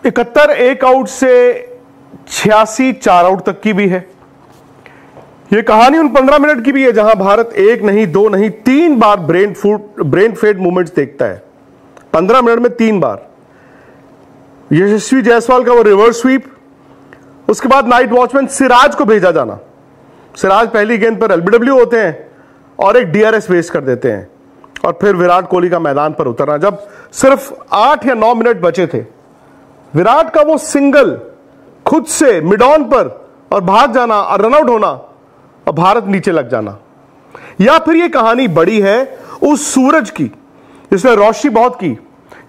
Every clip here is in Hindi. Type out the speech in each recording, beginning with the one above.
71 एक आउट से 86 4 आउट तक की भी है। यह कहानी उन 15 मिनट की भी है जहां भारत एक नहीं, दो नहीं, 3 बार ब्रेन फेड मूवमेंट्स देखता है। 15 मिनट में 3 बार। यशस्वी जायसवाल का वो रिवर्स स्वीप, उसके बाद नाइट वॉचमैन सिराज को भेजा जाना। सिराज पहली गेंद पर एलबीडब्ल्यू होते हैं और एक डीआरएस वेस्ट कर देते हैं, और फिर विराट कोहली का मैदान पर उतरना। जब सिर्फ 8 या 9 मिनट बचे थे, विराट का वो सिंगल खुद से मिड ऑन पर और भाग जाना और रनआउट होना और भारत नीचे लग जाना। या फिर ये कहानी बड़ी है उस सूरज की जिसने रोशनी बहुत की,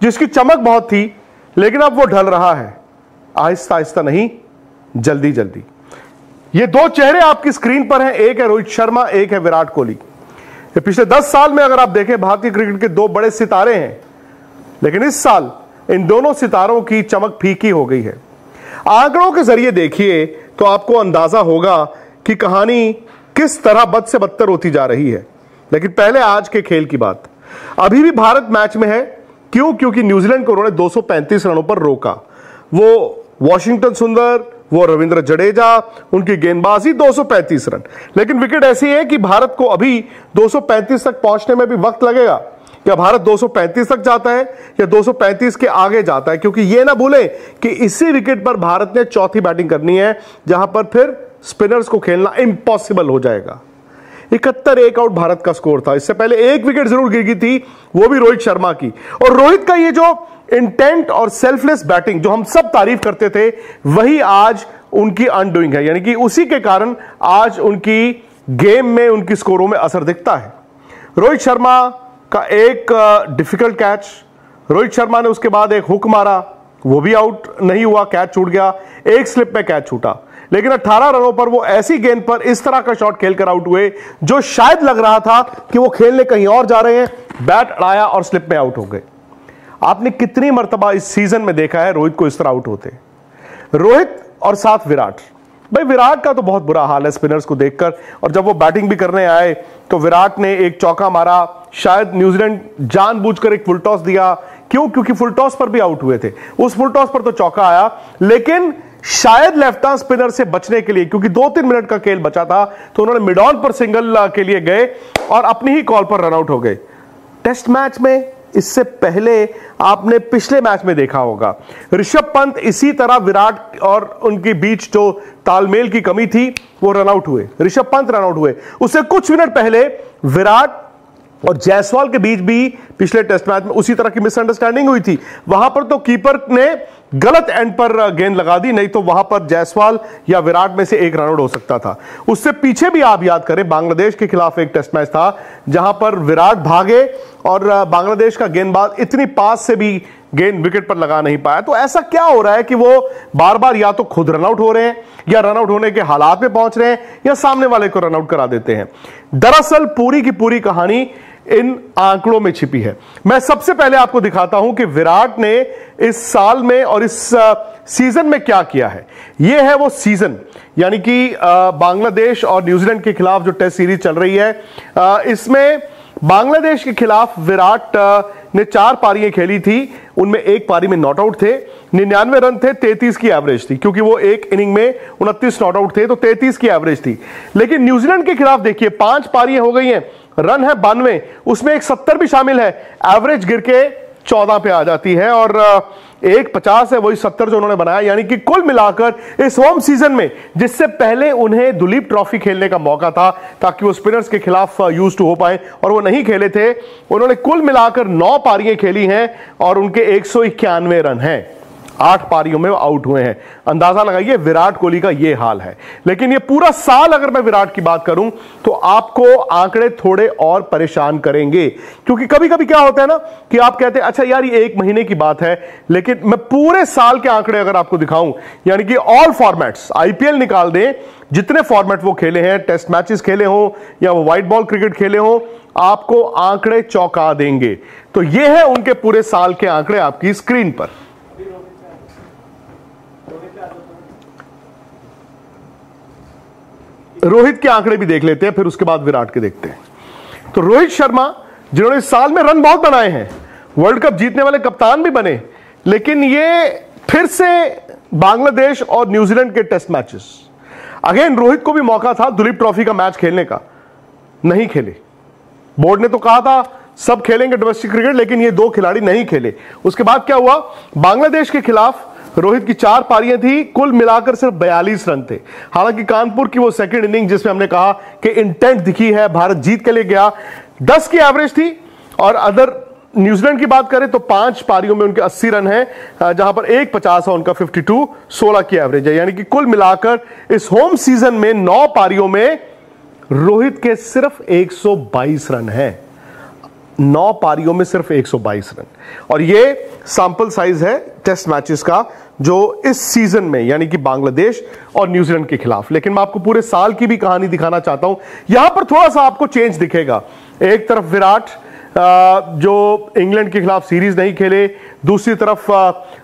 जिसकी चमक बहुत थी, लेकिन अब वो ढल रहा है, आहिस्ता आहिस्ता नहीं, जल्दी जल्दी। ये 2 चेहरे आपकी स्क्रीन पर हैं, एक है रोहित शर्मा, एक है विराट कोहली। ये पिछले 10 साल में अगर आप देखें भारतीय क्रिकेट के 2 बड़े सितारे हैं, लेकिन इस साल इन दोनों सितारों की चमक फीकी हो गई है। आंकड़ों के जरिए देखिए तो आपको अंदाजा होगा कि कहानी किस तरह बद से बदतर होती जा रही है। लेकिन पहले आज के खेल की बात। अभी भी भारत मैच में है। क्यों? क्योंकि न्यूजीलैंड को उन्होंने 235 रनों पर रोका। वो वॉशिंगटन सुंदर, वो रविंद्र जडेजा, उनकी गेंदबाजी 235 रन। लेकिन विकेट ऐसी है कि भारत को अभी 235 तक पहुंचने में भी वक्त लगेगा। क्या भारत 235 तक जाता है या 235 के आगे जाता है? क्योंकि यह ना भूलें कि इसी विकेट पर भारत ने चौथी बैटिंग करनी है, जहां पर फिर स्पिनर्स को खेलना इम्पॉसिबल हो जाएगा। 71 एक आउट भारत का स्कोर था। इससे पहले एक विकेट जरूर गिरी थी, वो भी रोहित शर्मा की। और रोहित का ये जो इंटेंट और सेल्फलेस बैटिंग जो हम सब तारीफ करते थे, वही आज उनकी अनडूइंग है। यानी कि उसी के कारण आज उनकी गेम में, उनकी स्कोरों में असर दिखता है। रोहित शर्मा का एक डिफिकल्ट कैच, रोहित शर्मा ने उसके बाद एक हुक मारा, वो भी आउट नहीं हुआ, कैच छूट गया। एक स्लिप में कैच छूटा, लेकिन 18 रनों पर वो ऐसी गेंद पर इस तरह का शॉट खेलकर आउट हुए जो शायद लग रहा था कि वो खेलने कहीं और जा रहे हैं। बैट अड़ाया और स्लिप में आउट हो गए। आपने कितनी मर्तबा इस सीजन में देखा है रोहित को इस तरह आउट होते? रोहित और साथ विराट। भाई विराट का तो बहुत बुरा हाल है स्पिनर्स को देखकर। और जब वो बैटिंग भी करने आए तो विराट ने एक चौका मारा। शायद न्यूजीलैंड जानबूझकर एक फुल टॉस दिया। क्यों? क्योंकि फुल टॉस पर भी आउट हुए थे। उस फुल टॉस पर तो चौका आया, लेकिन शायद लेफ्ट आर्म स्पिनर से बचने के लिए, क्योंकि 2-3 मिनट का खेल बचा था, तो उन्होंने मिड ऑन पर सिंगल के लिए गए और अपनी ही कॉल पर रनआउट हो गए। टेस्ट मैच में इससे पहले आपने पिछले मैच में देखा होगा, ऋषभ पंत इसी तरह विराट और उनके बीच जो तालमेल की कमी थी, वो रनआउट हुए। ऋषभ पंत रनआउट हुए। उससे कुछ मिनट पहले विराट और जायसवाल के बीच भी पिछले टेस्ट मैच में उसी तरह की मिसअंडरस्टैंडिंग हुई थी। वहां पर तो कीपर ने गलत एंड पर गेंद लगा दी, नहीं तो वहां पर जायसवाल या विराट में से एक रनआउट हो सकता था। उससे पीछे भी आप याद करें, बांग्लादेश के खिलाफ एक टेस्ट मैच था जहां पर विराट भागे और बांग्लादेश का गेंदबाज इतनी पास से भी गेंद विकेट पर लगा नहीं पाया। तो ऐसा क्या हो रहा है कि वो बार बार या तो खुद रनआउट हो रहे हैं, या रनआउट होने के हालात में पहुंच रहे हैं, या सामने वाले को रनआउट करा देते हैं। दरअसल पूरी की पूरी कहानी इन आंकड़ों में छिपी है। मैं सबसे पहले आपको दिखाता हूं कि विराट ने इस साल में और इस सीजन में क्या किया है। यह है वो सीजन, यानी कि बांग्लादेश और न्यूजीलैंड के खिलाफ जो टेस्ट सीरीज चल रही है, इसमें बांग्लादेश के खिलाफ विराट ने 4 पारियां खेली थी। उनमें एक पारी में नॉट आउट थे, 99 रन थे, 33 की एवरेज थी, क्योंकि वो एक इनिंग में 29 नॉट आउट थे, तो 33 की एवरेज थी। लेकिन न्यूजीलैंड के खिलाफ देखिए 5 पारियां हो गई हैं, रन है 92, उसमें एक 70 भी शामिल है, एवरेज गिर के 14 पे आ जाती है, और एक 50 है, वही 70 जो उन्होंने बनाया। यानी कि कुल मिलाकर इस होम सीजन में, जिससे पहले उन्हें दुलीप ट्रॉफी खेलने का मौका था ताकि वो स्पिनर्स के खिलाफ यूज टू हो पाए, और वो नहीं खेले थे, उन्होंने कुल मिलाकर 9 पारियां खेली हैं और उनके 191 रन हैं। 8 पारियों में वो आउट हुए हैं। अंदाजा लगाइए विराट कोहली का ये हाल है। लेकिन ये पूरा साल अगर मैं विराट की बात करूं तो आपको आंकड़े थोड़े और परेशान करेंगे, क्योंकि कभी कभी क्या होता है ना कि आप कहते हैं अच्छा यार ये 1 महीने की बात है, लेकिन मैं पूरे साल के आंकड़े अगर आपको दिखाऊं, यानी कि ऑल फॉर्मेट्स, आईपीएल निकाल दें, जितने फॉर्मेट वो खेले हैं, टेस्ट मैचेस खेले हों या वो व्हाइट बॉल क्रिकेट खेले हों, आपको आंकड़े चौंका देंगे। तो ये है उनके पूरे साल के आंकड़े आपकी स्क्रीन पर। रोहित के आंकड़े भी देख लेते हैं, फिर उसके बाद विराट के देखते हैं। तो रोहित शर्मा, जिन्होंने इस साल में रन बहुत बनाए हैं, वर्ल्ड कप जीतने वाले कप्तान भी बने, लेकिन ये फिर से बांग्लादेश और न्यूजीलैंड के टेस्ट मैचेस। अगेन रोहित को भी मौका था दुलीप ट्रॉफी का मैच खेलने का, नहीं खेले। बोर्ड ने तो कहा था सब खेलेंगे डोमेस्टिक क्रिकेट, लेकिन ये 2 खिलाड़ी नहीं खेले। उसके बाद क्या हुआ, बांग्लादेश के खिलाफ रोहित की 4 पारियां थी, कुल मिलाकर सिर्फ 42 रन थे। हालांकि कानपुर की वो सेकंड इनिंग जिसमें हमने कहा कि इंटेंट दिखी है, भारत जीत के लिए गया, 10 की एवरेज थी। और अदर न्यूजीलैंड की बात करें तो 5 पारियों में उनके 80 रन हैं, जहां पर एक 50 है, उनका 52, 16 की एवरेज है। यानी कि कुल मिलाकर इस होम सीजन में 9 पारियों में रोहित के सिर्फ 122 रन हैं। 9 पारियों में सिर्फ 122 रन। और ये सैंपल साइज है टेस्ट मैचेस का जो इस सीजन में, यानी कि बांग्लादेश और न्यूजीलैंड के खिलाफ। लेकिन मैं आपको पूरे साल की भी कहानी दिखाना चाहता हूं। यहां पर थोड़ा सा आपको चेंज दिखेगा। एक तरफ विराट जो इंग्लैंड के खिलाफ सीरीज नहीं खेले, दूसरी तरफ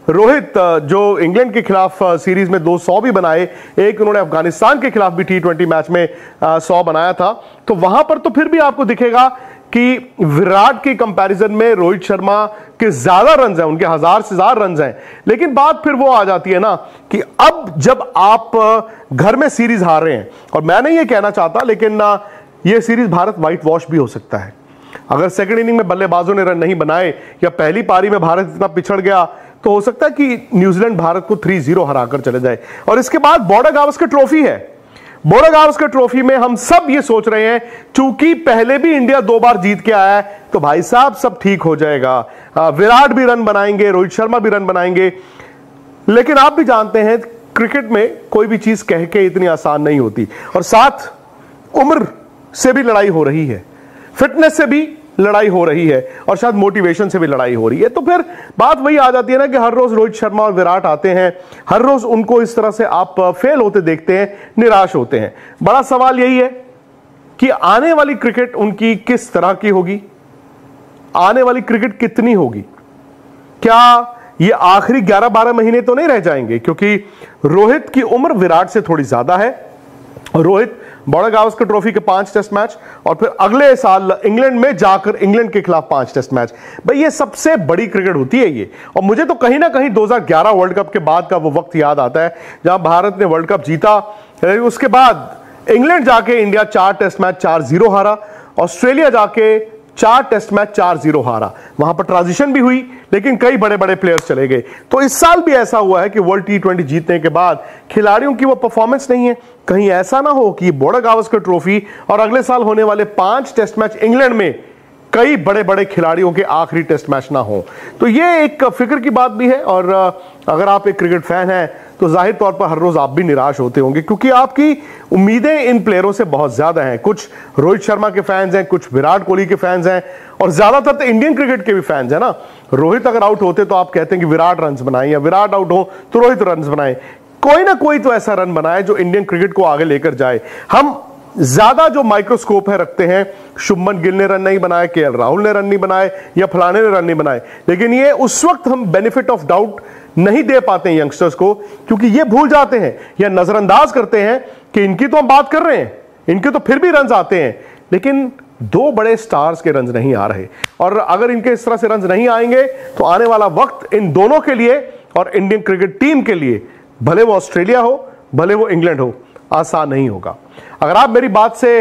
रोहित जो इंग्लैंड के खिलाफ सीरीज में 200 भी बनाए, एक उन्होंने अफगानिस्तान के खिलाफ भी T20 मैच में 100 बनाया था। तो वहां पर तो फिर भी आपको दिखेगा कि विराट के कंपैरिजन में रोहित शर्मा के ज्यादा रन हैं, उनके 1000 से ज्यादा रन हैं। लेकिन बात फिर वो आ जाती है ना कि अब जब आप घर में सीरीज हार रहे हैं, और मैं नहीं ये कहना चाहता, लेकिन ये सीरीज भारत व्हाइट वॉश भी हो सकता है। अगर सेकंड इनिंग में बल्लेबाजों ने रन नहीं बनाए या पहली पारी में भारत इतना पिछड़ गया, तो हो सकता है कि न्यूजीलैंड भारत को 3-0 हराकर चले जाए। और इसके बाद बॉर्डर गावस्कर ट्रॉफी है। बॉर्डर गावस्कर ट्रॉफी में हम सब ये सोच रहे हैं, चूंकि पहले भी इंडिया 2 बार जीत के आया है, तो भाई साहब सब ठीक हो जाएगा, विराट भी रन बनाएंगे, रोहित शर्मा भी रन बनाएंगे। लेकिन आप भी जानते हैं क्रिकेट में कोई भी चीज कह के इतनी आसान नहीं होती। और साथ उम्र से भी लड़ाई हो रही है, फिटनेस से भी लड़ाई हो रही है, और शायद मोटिवेशन से भी लड़ाई हो रही है। तो फिर बात वही आ जाती है ना कि हर रोज रोहित शर्मा और विराट आते हैं, हर रोज उनको इस तरह से आप फेल होते देखते हैं, निराश होते हैं। बड़ा सवाल यही है कि आने वाली क्रिकेट उनकी किस तरह की होगी, आने वाली क्रिकेट कितनी होगी। क्या ये आखिरी 11-12 महीने तो नहीं रह जाएंगे, क्योंकि रोहित की उम्र विराट से थोड़ी ज्यादा है। रोहित बॉर्डर गावस्कर ट्रॉफी के 5 टेस्ट मैच, और फिर अगले साल इंग्लैंड में जाकर इंग्लैंड के खिलाफ 5 टेस्ट मैच। भाई ये सबसे बड़ी क्रिकेट होती है ये। और मुझे तो कहीं ना कहीं 2011 वर्ल्ड कप के बाद का वो वक्त याद आता है जहां भारत ने वर्ल्ड कप जीता। उसके बाद इंग्लैंड जाके इंडिया 4 टेस्ट मैच 4-0 हारा, ऑस्ट्रेलिया जाके 4 टेस्ट मैच 4-0 हारा। वहां पर ट्रांजिशन भी हुई, लेकिन कई बड़े बड़े प्लेयर्स चले गए। तो इस साल भी ऐसा हुआ है कि वर्ल्ड T20 जीतने के बाद खिलाड़ियों की वो परफॉर्मेंस नहीं है। कहीं ऐसा ना हो कि बॉर्डर गावस्कर ट्रॉफी और अगले साल होने वाले 5 टेस्ट मैच इंग्लैंड में कई बड़े बड़े खिलाड़ियों के आखिरी टेस्ट मैच ना हो। तो ये एक फिक्र की बात भी है। और अगर आप एक क्रिकेट फैन हैं तो जाहिर तौर पर हर रोज आप भी निराश होते होंगे, क्योंकि आपकी उम्मीदें इन प्लेयरों से बहुत ज्यादा हैं। कुछ रोहित शर्मा के फैंस हैं, कुछ विराट कोहली के फैंस हैं, और ज्यादातर तो इंडियन क्रिकेट के भी फैंस हैं ना। रोहित अगर आउट होते तो आप कहते हैं कि विराट रन बनाए, या विराट आउट हो तो रोहित रन बनाए। कोई ना कोई तो ऐसा रन बनाए जो इंडियन क्रिकेट को आगे लेकर जाए। हम ज्यादा जो माइक्रोस्कोप है रखते हैं, शुभमन गिल ने रन नहीं बनाए, KL राहुल ने रन नहीं बनाए, या फलाने ने रन नहीं बनाए। लेकिन ये उस वक्त हम बेनिफिट ऑफ डाउट नहीं दे पाते हैं यंगस्टर्स को, क्योंकि ये भूल जाते हैं या नजरअंदाज करते हैं कि इनकी तो हम बात कर रहे हैं, इनके तो फिर भी रन आते हैं, लेकिन 2 बड़े स्टार्स के रन नहीं आ रहे। और अगर इनके इस तरह से रन नहीं आएंगे तो आने वाला वक्त इन दोनों के लिए और इंडियन क्रिकेट टीम के लिए, भले वो ऑस्ट्रेलिया हो भले वो इंग्लैंड हो, आसान नहीं होगा। अगर आप मेरी बात से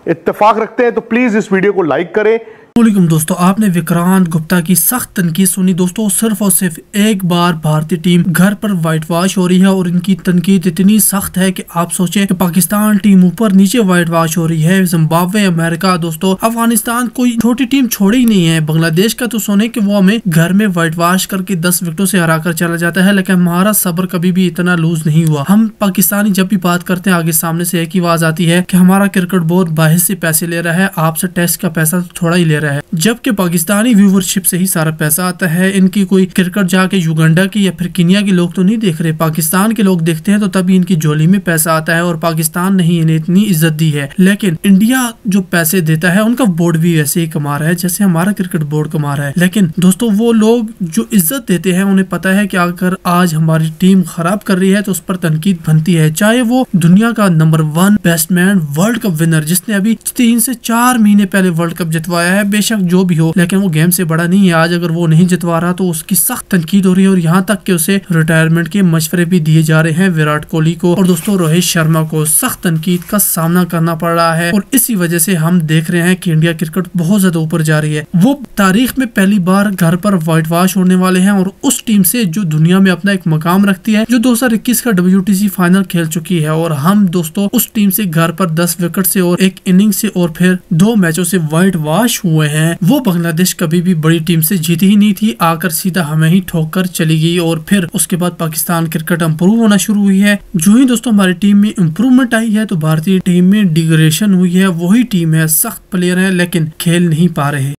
इत्तेफाक रखते हैं तो प्लीज इस वीडियो को लाइक करें। वालेकुम दोस्तों, आपने विक्रांत गुप्ता की सख्त तनकीद सुनी। दोस्तों सिर्फ और सिर्फ एक बार भारतीय टीम घर पर व्हाइट वॉश हो रही है, और इनकी तनकीद इतनी सख्त है कि आप सोचें कि पाकिस्तान टीम ऊपर नीचे व्हाइट वॉश हो रही है। जिम्बाब्वे, अमेरिका, दोस्तों अफगानिस्तान कोई छोटी टीम छोड़ी ही नहीं है। बांग्लादेश का तो सोने कि वो हमें घर में व्हाइट वॉश करके 10 विकेटों से हरा कर चला जाता है, लेकिन हमारा सब्र कभी भी इतना लूज नहीं हुआ। हम पाकिस्तानी जब भी बात करते हैं, आगे सामने से एक ही आवाज आती है कि हमारा क्रिकेट बोर्ड बाहर से पैसे ले रहा है, आपसे टेस्ट का पैसा थोड़ा ही ले रहा है, जबकि पाकिस्तानी व्यूवरशिप से ही सारा पैसा आता है। इनकी कोई क्रिकेट जाके युगांडा की या फिर केन्या के लोग तो नहीं देख रहे, पाकिस्तान के लोग देखते हैं, तो तभी इनकी झोली में पैसा आता है। और पाकिस्तान ने ही इन्हें इतनी इज्जत दी है, लेकिन इंडिया जो पैसे देता है उनका बोर्ड भी वैसे ही कमा रहा है जैसे हमारा क्रिकेट बोर्ड कमा रहा है। लेकिन दोस्तों वो लोग जो इज्जत देते हैं उन्हें पता है कि अगर आज हमारी टीम खराब कर रही है तो उस पर तनकीद बनती है, चाहे वो दुनिया का number 1 batsman, world cup winner, जिसने अभी 3 से 4 महीने पहले वर्ल्ड कप जितवाया है, बेशक जो भी हो, लेकिन वो गेम से बड़ा नहीं है। आज अगर वो नहीं जितवा रहा तो उसकी सख्त तनकीद हो रही है और यहाँ तक कि उसे रिटायरमेंट के मशवरे भी दिए जा रहे हैं विराट कोहली को और दोस्तों रोहित शर्मा को सख्त तनकीद का सामना करना पड़ रहा है। और इसी वजह से हम देख रहे हैं कि इंडिया क्रिकेट बहुत ज्यादा ऊपर जा रही है। वो तारीख में पहली बार घर पर व्हाइट वॉश होने वाले हैं और उस टीम से जो दुनिया में अपना एक मकाम रखती है, जो 2021 का WTC फाइनल खेल चुकी है। और हम दोस्तों उस टीम से घर पर 10 विकेट से और एक इनिंग से और फिर 2 मैचों से व्हाइट वॉश हुए हैं। वो बांग्लादेश कभी भी बड़ी टीम से जीती ही नहीं थी, आकर सीधा हमें ही ठोक कर चली गई। और फिर उसके बाद पाकिस्तान क्रिकेट इंप्रूव होना शुरू हुई है। जो ही दोस्तों हमारी टीम में इंप्रूवमेंट आई है तो भारतीय टीम में डिग्रेडेशन हुई है। वही टीम है, सख्त प्लेयर है लेकिन खेल नहीं पा रहे।